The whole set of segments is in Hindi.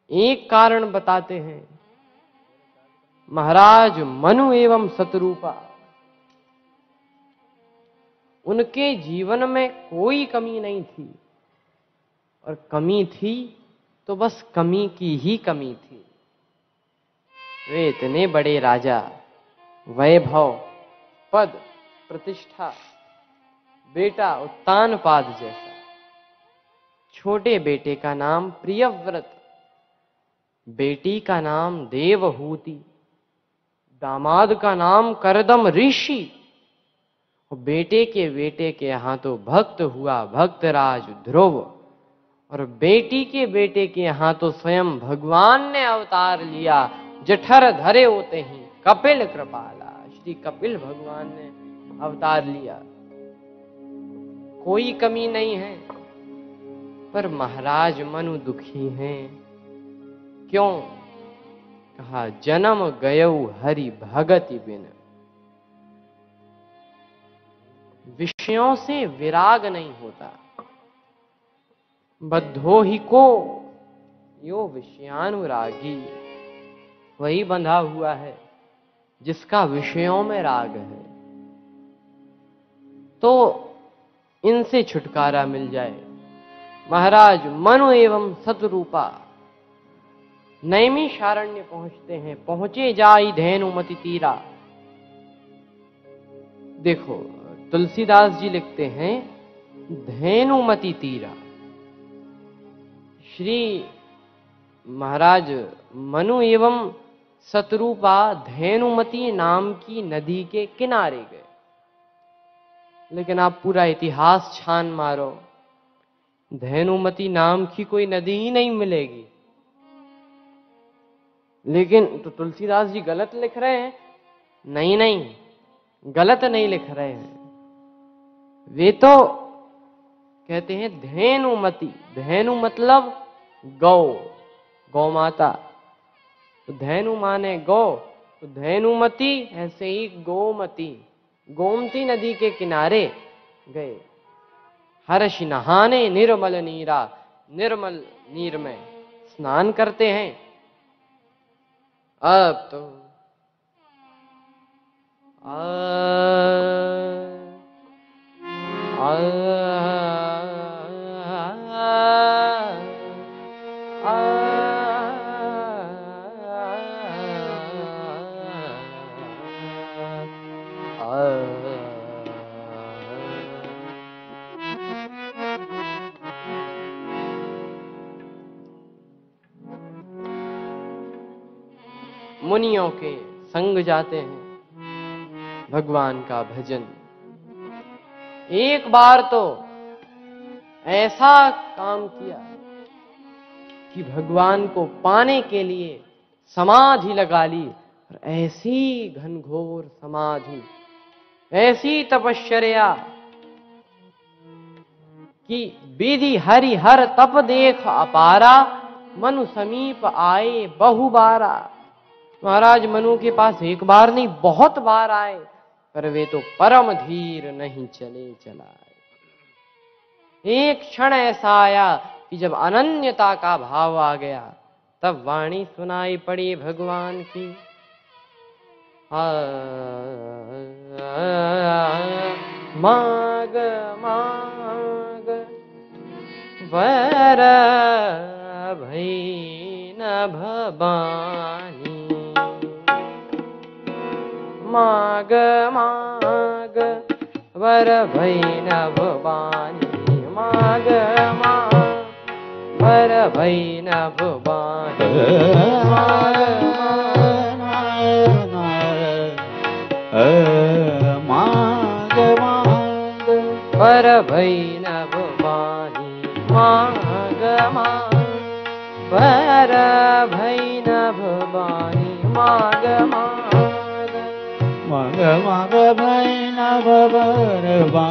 एक कारण बताते हैं, महाराज मनु एवं शतरूपा, उनके जीवन में कोई कमी नहीं थी, और कमी थी तो बस कमी की ही कमी थी। वे इतने बड़े राजा, वैभव, पद, प्रतिष्ठा, बेटा उत्तानपाद जैसा, छोटे बेटे का नाम प्रियव्रत, बेटी का नाम देवहूति, दामाद का नाम करदम ऋषि, और बेटे के यहाँ तो भक्त हुआ भक्तराज ध्रुव, और बेटी के बेटे के यहाँ तो स्वयं भगवान ने अवतार लिया, जठर धरे होते ही कपिल कृपाला, श्री कपिल भगवान ने अवतार लिया। कोई कमी नहीं है, पर महाराज मनु दुखी हैं। क्यों? कहा जन्म गयऊ हरि भगति बिन, विषयों से विराग नहीं होता। बद्धो ही को यो विषयानुरागी, वही बंधा हुआ है जिसका विषयों में राग है। तो इनसे छुटकारा मिल जाए। महाराज मनु एवं शतरूपा नैमिषारण्य पहुंचते हैं। पहुंचे जाई धेनुमति तीरा। देखो तुलसीदास जी लिखते हैं धेनुमति तीरा। श्री महाराज मनु एवं शतरूपा धेनुमति नाम की नदी के किनारे गए। लेकिन आप पूरा इतिहास छान मारो, धेनुमति नाम की कोई नदी ही नहीं मिलेगी। लेकिन तो तुलसीदास जी गलत लिख रहे हैं? नहीं नहीं, गलत नहीं लिख रहे हैं। वे तो कहते हैं धेनुमति। धेनु मतलब गौ, गौ माता। तो धेनु माने गौ, तो धेनुमति ऐसे ही गोमती, गोमती नदी के किनारे गए। हर्ष नहाने निर्मल नीरा, निर्मल नीर में स्नान करते हैं। अब तो मुनियों के संग जाते हैं भगवान का भजन। एक बार तो ऐसा काम किया कि भगवान को पाने के लिए समाधि लगा ली। और ऐसी घनघोर समाधि, ऐसी तपश्चर्या कि विधि हरि हर तप देख अपारा, मनु समीप आए बहुबारा। महाराज मनु के पास एक बार नहीं बहुत बार आए, पर वे तो परम धीर नहीं चले चलाए। एक क्षण ऐसा आया कि जब अनन्यता का भाव आ गया, तब वाणी सुनाई पड़ी भगवान की। माग माग वर भई न भवानी, माग माग वर भई न भवानी, माग माग वर भई न भवानी, माग माग माग वर भई न भवानी, माग माग वर भई न भवानी, माग माग माग माग भई न भवानी,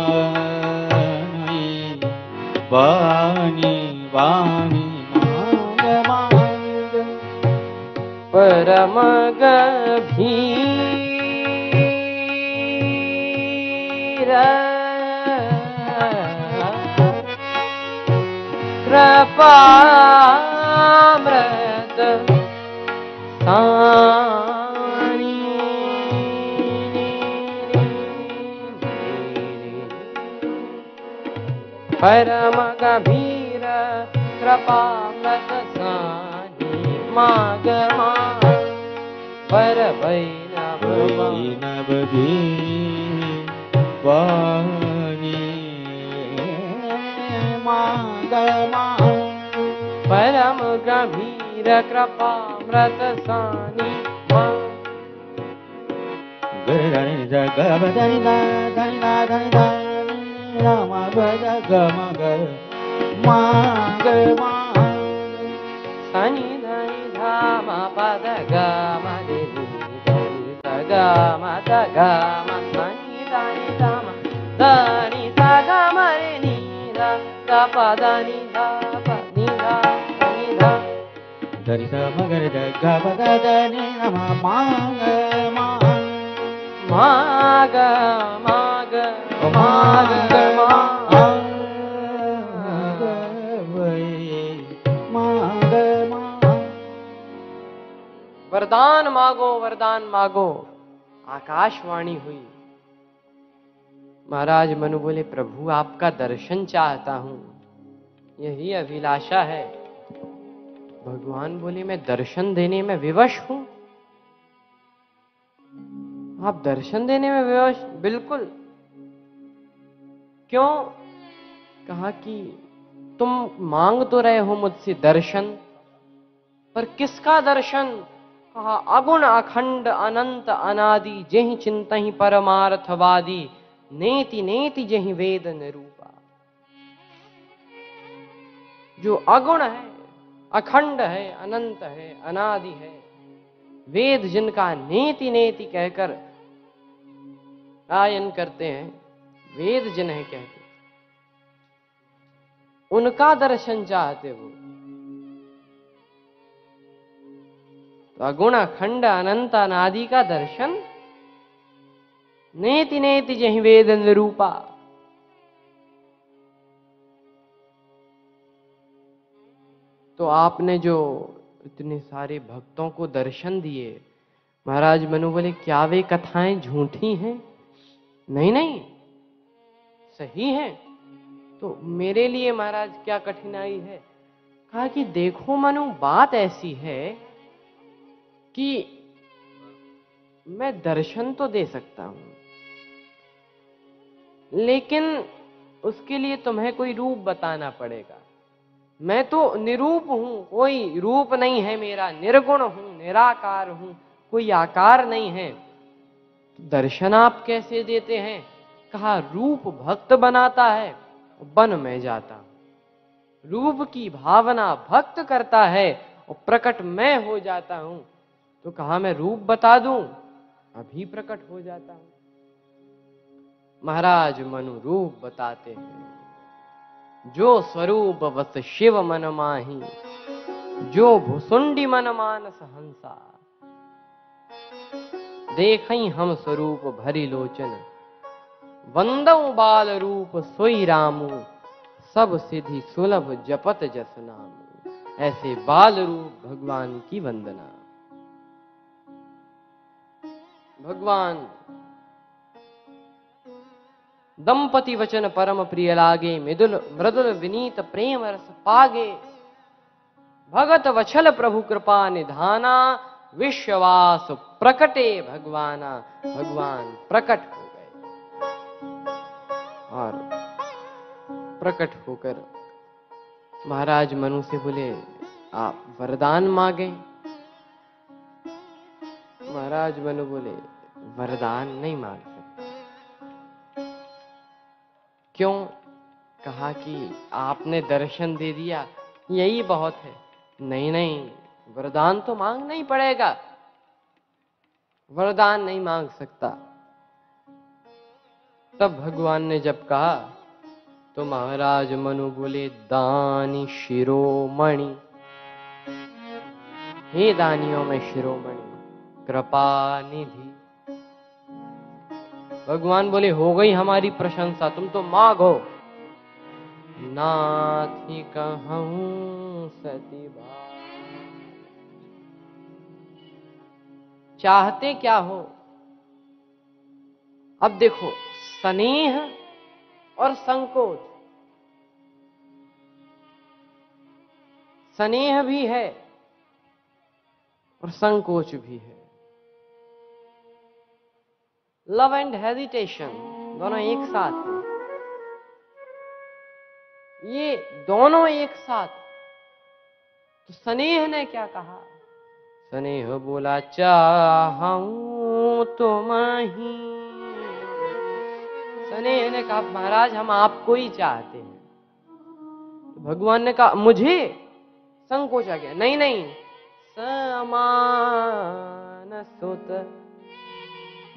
वाणी वाणी माग माग परम गभीर कृपामृत सानी परम गंभीर कृपा व्रत सानी माग माग पर वैनव वाणी माग माग परम गंभीर कृपा व्रत सानी गनि जग बदनि धनि धनि धनि राम भज गम गर माग माग सनि धनि धाम पद गम नि ग म द ग म सनि धनि धाम धनि द ग म नि ध द प द नि ध प नि ध नि ध धरि स मगर जग बद धनि राम माग माग माग माग माग माग वरदान मांगो वरदान मांगो। आकाशवाणी हुई। महाराज मनु बोले प्रभु आपका दर्शन चाहता हूं, यही अभिलाषा है। भगवान बोले मैं दर्शन देने में विवश हूं। आप दर्शन देने में विवश? बिल्कुल। क्यों? कहा कि तुम मांग तो रहे हो मुझसे दर्शन, पर किसका दर्शन? कहा अगुण अखंड अनंत अनादि जेहि चिंतहि परमार्थवादी नेति नेति जेहि वेद निरूपा। जो अगुण है, अखंड है, अनंत है, अनादि है, वेद जिनका नेति नेति कहकर गायन करते हैं, वेद जिन्हें कहते, उनका दर्शन चाहते हो। तो अगुण अखंड अनंत अनादि का दर्शन, नेति नेति जहि वेद निरूपा। तो आपने जो इतने सारे भक्तों को दर्शन दिए, महाराज मनु बोले क्या वे कथाएं झूठी हैं? नहीं नहीं, सही है। तो मेरे लिए महाराज क्या कठिनाई है? कहा कि देखो मनु, बात ऐसी है कि मैं दर्शन तो दे सकता हूं, लेकिन उसके लिए तुम्हें कोई रूप बताना पड़ेगा। मैं तो निरूप हूं, कोई रूप नहीं है मेरा, निर्गुण हूं, निराकार हूं, कोई आकार नहीं है। तो दर्शन आप कैसे देते हैं? कहा रूप भक्त बनाता है, वन में जाता हूं। रूप की भावना भक्त करता है और प्रकट मैं हो जाता हूं। तो कहा मैं रूप बता दूं, अभी प्रकट हो जाता हूं। महाराज मनु रूप बताते हैं। जो स्वरूप वस शिव मन माही, जो भुसुंडी मन मानस हंसा। देखई हम स्वरूप भरी लोचन, वंदऊ बाल रूप सोई रामू। सब सिद्धि सुलभ जपत जस नाम। ऐसे बाल रूप भगवान की वंदना। भगवान दंपति वचन परम प्रिय लागे, मृदुल मृदुल विनीत प्रेम रस पागे। भगत वछल प्रभु कृपा निधाना, विश्वास प्रकटे भगवाना। भगवान प्रकट हो गए और प्रकट होकर महाराज मनु से बोले आप वरदान मांगे। महाराज मनु बोले वरदान नहीं मांग सकते। क्यों? कहा कि आपने दर्शन दे दिया, यही बहुत है। नहीं नहीं, वरदान तो मांगना ही पड़ेगा। वरदान नहीं मांग सकता। तब भगवान ने जब कहा तो महाराज मनु बोले दानी शिरोमणि, हे दानियों में शिरोमणि, कृपा निधि। भगवान बोले हो गई हमारी प्रशंसा, तुम तो मांगो। नाथी कहूं सती चाहते क्या हो। अब देखो, स्नेह और संकोच, स्नेह भी है और संकोच भी है। लव एंड हेजिटेशन दोनों एक साथ हैं। ये दोनों एक साथ। तो स्नेह ने क्या कहा? स्नेह बोला चाहूं तुम्हीं। स्नेह ने कहा महाराज हम आपको ही चाहते हैं। तो भगवान ने कहा मुझे? संकोच आ गया, नहीं नहीं, समान सुत।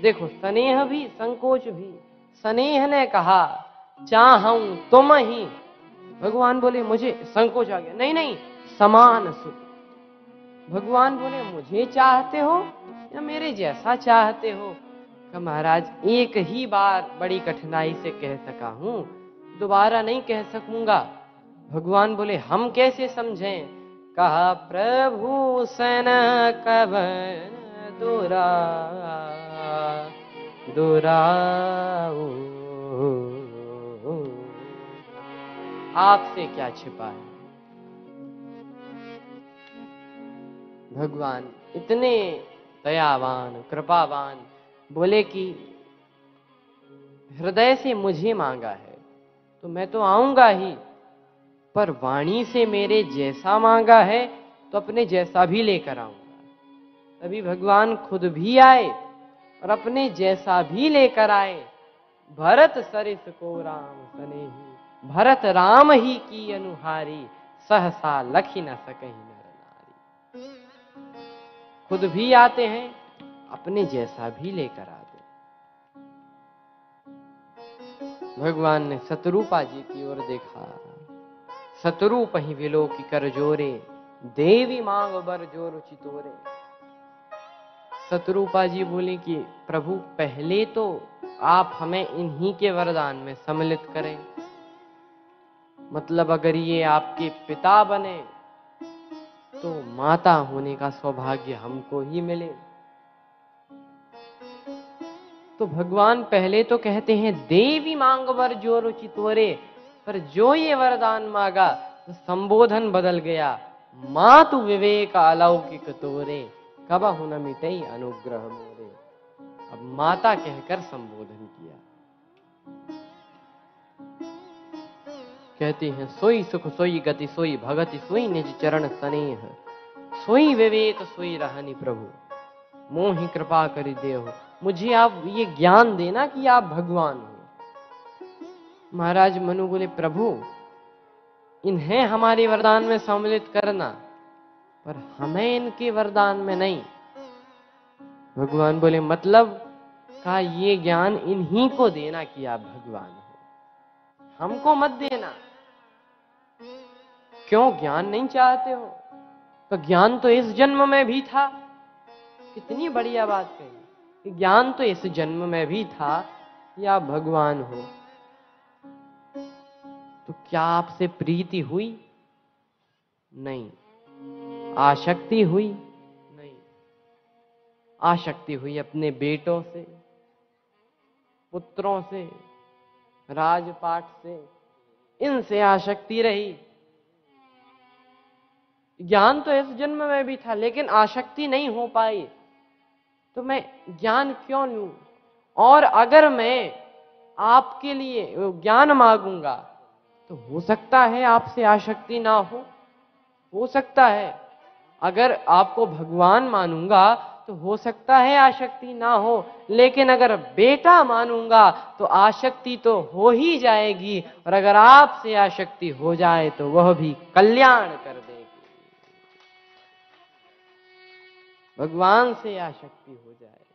देखो, स्नेह भी संकोच भी। स्नेह ने कहा चाहूं तुम ही। भगवान बोले मुझे? संकोच आ गया, नहीं नहीं, समान सुत। भगवान बोले मुझे चाहते हो या मेरे जैसा चाहते हो? कहा महाराज एक ही बार बड़ी कठिनाई से कह सका हूं, दोबारा नहीं कह सकूंगा। भगवान बोले हम कैसे समझें? कहा प्रभु सन कवन दुरा दुराऊ, आपसे क्या छिपा है। भगवान इतने दयावान कृपावान, बोले कि हृदय से मुझे मांगा है तो मैं तो आऊंगा ही, पर वाणी से मेरे जैसा मांगा है तो अपने जैसा भी लेकर आऊंगा। तभी भगवान खुद भी आए और अपने जैसा भी लेकर आए। भरत सरिस को राम सनेही, भरत राम ही की अनुहारी, सहसा लखी न सकहि नर नारी। खुद भी आते हैं, अपने जैसा भी लेकर आते। भगवान ने शत्रुपा जी की ओर देखा। शत्रुप ही विलोकी कर जोरे, देवी मांग बर जो रुचि तोरे। शत्रुपा जी बोली कि प्रभु पहले तो आप हमें इन्हीं के वरदान में सम्मिलित करें। मतलब अगर ये आपके पिता बने तो माता होने का सौभाग्य हमको ही मिले। तो भगवान पहले तो कहते हैं देवी मांग वर जो रुचि तोरे, पर जो ये वरदान मांगा तो संबोधन बदल गया, मातु विवेक अलौकिक तोरे, कबहु न मिटई अनुग्रह मोरे। अब माता कहकर संबोधन किया। कहती हैं सोई सुख सोई गति सोई भगति सोई निज चरण स्नेह, सोई विवेक सोई रहनी प्रभु, मोहि कृपा करि देहो। मुझे आप ये ज्ञान देना कि आप भगवान हो। महाराज मनु बोले प्रभु इन्हें हमारे वरदान में सम्मिलित करना, पर हमें इनके वरदान में नहीं। भगवान बोले मतलब? कहा ये ज्ञान इन्हीं को देना कि आप भगवान हो, हमको मत देना। क्यों ज्ञान नहीं चाहते हो? तो ज्ञान तो इस जन्म में भी था। कितनी बढ़िया बात कही कि ज्ञान तो इस जन्म में भी था कि आप भगवान हो। तो क्या आपसे प्रीति हुई? नहीं। आसक्ति हुई? नहीं। आसक्ति हुई अपने बेटों से, पुत्रों से, राजपाट से, इनसे आसक्ति रही। ज्ञान तो इस जन्म में भी था लेकिन आसक्ति नहीं हो पाई, तो मैं ज्ञान क्यों लूं? और अगर मैं आपके लिए ज्ञान मांगूंगा तो हो सकता है आपसे आसक्ति ना हो सकता है। अगर आपको भगवान मानूंगा तो हो सकता है आसक्ति ना हो, लेकिन अगर बेटा मानूंगा तो आसक्ति तो हो ही जाएगी, और अगर आपसे आसक्ति हो जाए तो वह भी कल्याण कर देगी। भगवान से आसक्ति हो जाए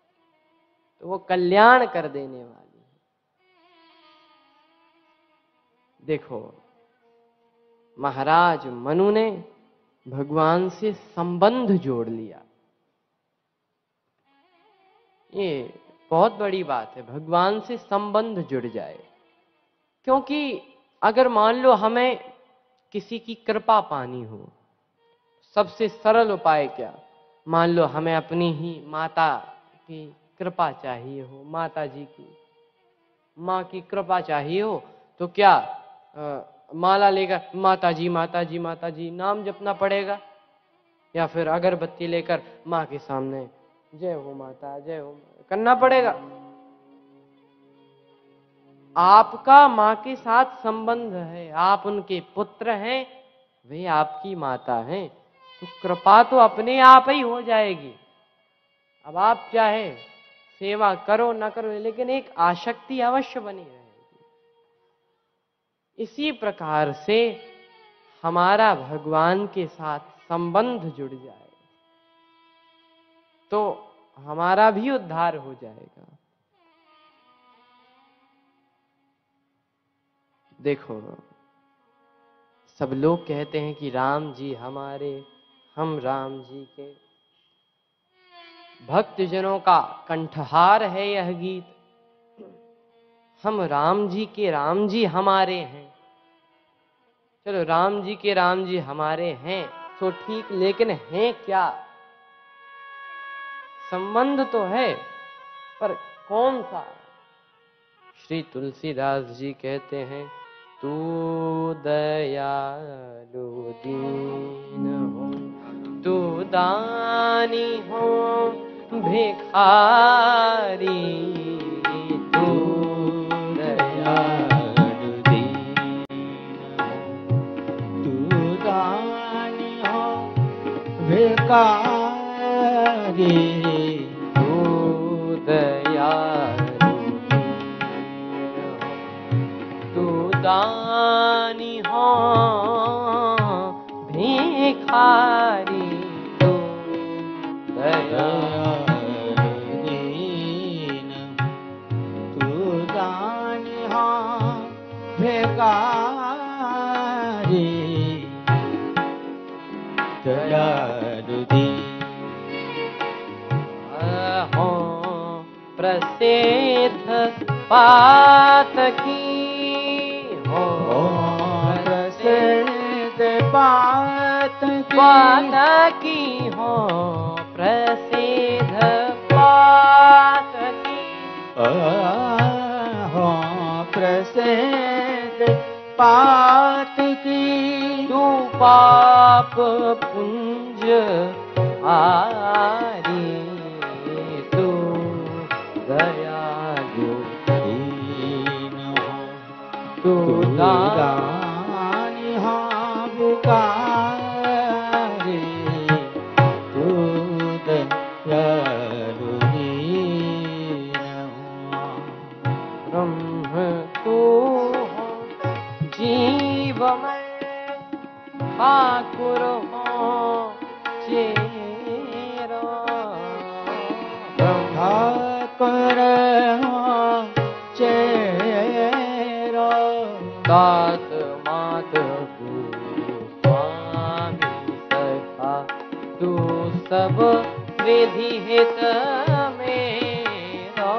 तो वो कल्याण कर देने वाली है। देखो महाराज मनु ने भगवान से संबंध जोड़ लिया। ये बहुत बड़ी बात है, भगवान से संबंध जुड़ जाए। क्योंकि अगर मान लो हमें किसी की कृपा पानी हो, सबसे सरल उपाय क्या? मान लो हमें अपनी ही माता की कृपा चाहिए हो, माता जी की, माँ की कृपा चाहिए हो, तो क्या माला लेकर माता जी माता जी माता जी नाम जपना पड़ेगा, या फिर अगरबत्ती लेकर माँ के सामने जय हो माता जय हो करना पड़ेगा? आपका माँ के साथ संबंध है, आप उनके पुत्र हैं, वे आपकी माता हैं, तो कृपा तो अपने आप ही हो जाएगी। अब आप चाहे सेवा करो ना करो, लेकिन एक आसक्ति अवश्य बनी रहेगी। इसी प्रकार से हमारा भगवान के साथ संबंध जुड़ जाए तो हमारा भी उद्धार हो जाएगा। देखो, सब लोग कहते हैं कि राम जी हमारे, हम राम जी के। भक्तजनों का कंठहार है यह गीत, हम राम जी के, राम जी हमारे हैं। चलो, राम जी के राम जी हमारे हैं तो ठीक, लेकिन हैं क्या? संबंध तो है, पर कौन सा? श्री तुलसीदास जी कहते हैं, तू दयालु दीन हो, तू दानी हो भिखारी, तू दयालु दीन हो, तू दानी हो भिखारी, तू दयालु तू दानी हो भिखारी, तू दयालु दीन, तू दानी हो भिखारी, दयालु दीन हो प्रसिद्ध पातकी, हो प्रसिद्ध पातकी, हो प्रसिद्ध पातकी, हो प्रसिद्ध पातकी, तू पाप पुंज हारी, तू दयालु दीन हो, तू दानी हो भिखारी, तू दयालु दीन हो। ब्रह्म तू हो जीवमय, ठाकुर हो चेरो, ठाकुर हो चेरो, तात मात स्वामी सखा, तू सब विधि हित मेरा,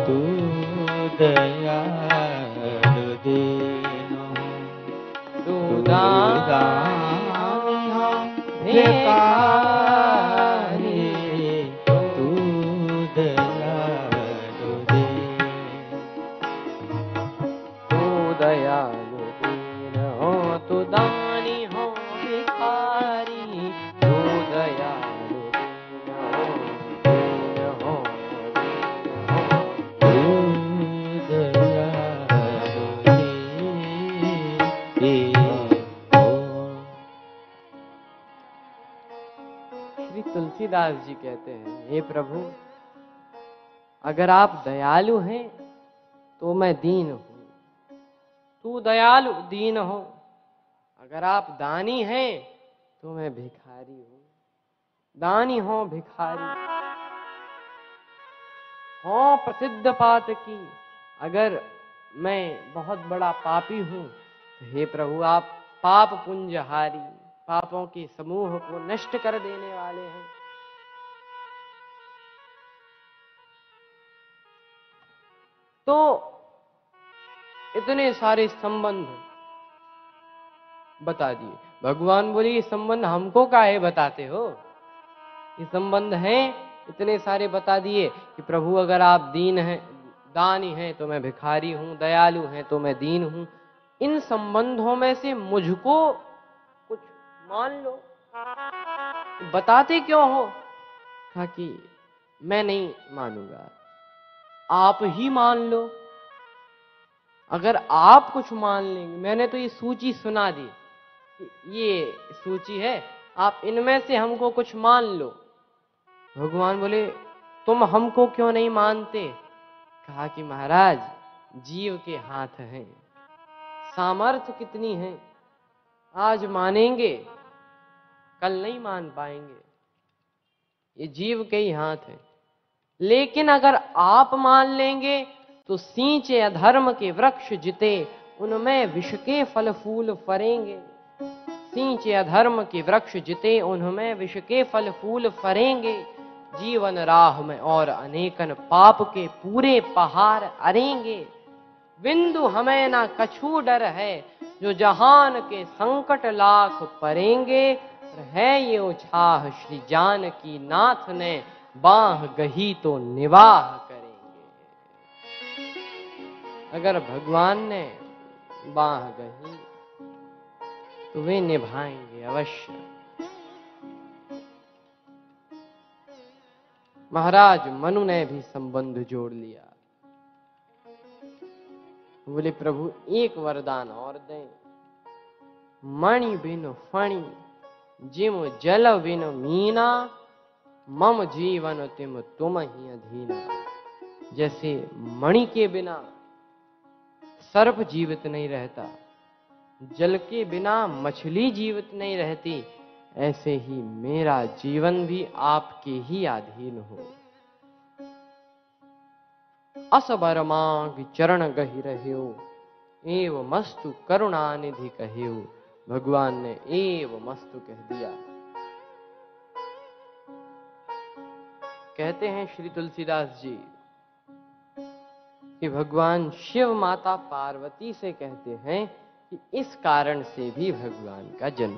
तू दयालु दीन हो, तू दानी हो भिखारी, तू दयालु दीन, तू दयालु दीन हो, तू दानी हो भिखारी, तू दयालु दीन हो, तू दयालु दीन हो। श्री तुलसीदास जी कहते हैं, हे प्रभु, अगर आप दयालु हैं तो मैं दीन हूं, तू दयालु दीन हो। अगर आप दानी हैं तो मैं भिखारी हूं, दानी हो भिखारी हो प्रसिद्ध पातकी। अगर मैं बहुत बड़ा पापी हूं तो हे प्रभु आप पाप पुंजहारी, पापों के समूह को नष्ट कर देने वाले हैं। तो इतने सारे संबंध बता दिए। भगवान बोले ये संबंध हमको काहे बताते हो, ये संबंध हैं, इतने सारे बता दिए कि प्रभु अगर आप दीन हैं, दानी हैं तो मैं भिखारी हूं, दयालु हैं तो मैं दीन हूं। इन संबंधों में से मुझको कुछ मान लो। बताते क्यों हो? कहा कि मैं नहीं मानूंगा, आप ही मान लो। अगर आप कुछ मान लेंगे, मैंने तो ये सूची सुना दी, ये सूची है, आप इनमें से हमको कुछ मान लो। भगवान बोले तुम हमको क्यों नहीं मानते? कहा कि महाराज जीव के हाथ हैं, सामर्थ्य कितनी है, आज मानेंगे कल नहीं मान पाएंगे, ये जीव के ही हाथ है। लेकिन अगर आप मान लेंगे तो सींचे अधर्म के वृक्ष जिते, उनमें विष के फल फूल फरेंगे। सींचे अधर्म के वृक्ष जिते, उनमें विष के फल फूल फरेंगे। जीवन राह में और अनेकन पाप के पूरे पहाड़ अरेंगे। बिंदु हमें ना कछु डर है, जो जहान के संकट लाख परेंगे। है ये उछाह श्री जान की नाथ ने, बाह गही तो निवाह करेंगे। अगर भगवान ने बाह गही तो वे निभाएंगे अवश्य। महाराज मनु ने भी संबंध जोड़ लिया। बोले प्रभु एक वरदान और दें। मणि बिन फणि जिम जल बिन मीना, मम जीवन तिम तुम ही अधीना। जैसे मणि के बिना सर्प जीवित नहीं रहता, जल के बिना मछली जीवित नहीं रहती, ऐसे ही मेरा जीवन भी आपके ही अधीन हो। असबर मांग चरण गहि रह्यो, एव मस्तु करुणा निधि कह्यो। भगवान ने एव मस्तु कह दिया। कहते हैं श्री तुलसीदास जी कि भगवान शिव माता पार्वती से कहते हैं कि इस कारण से भी भगवान का जन्म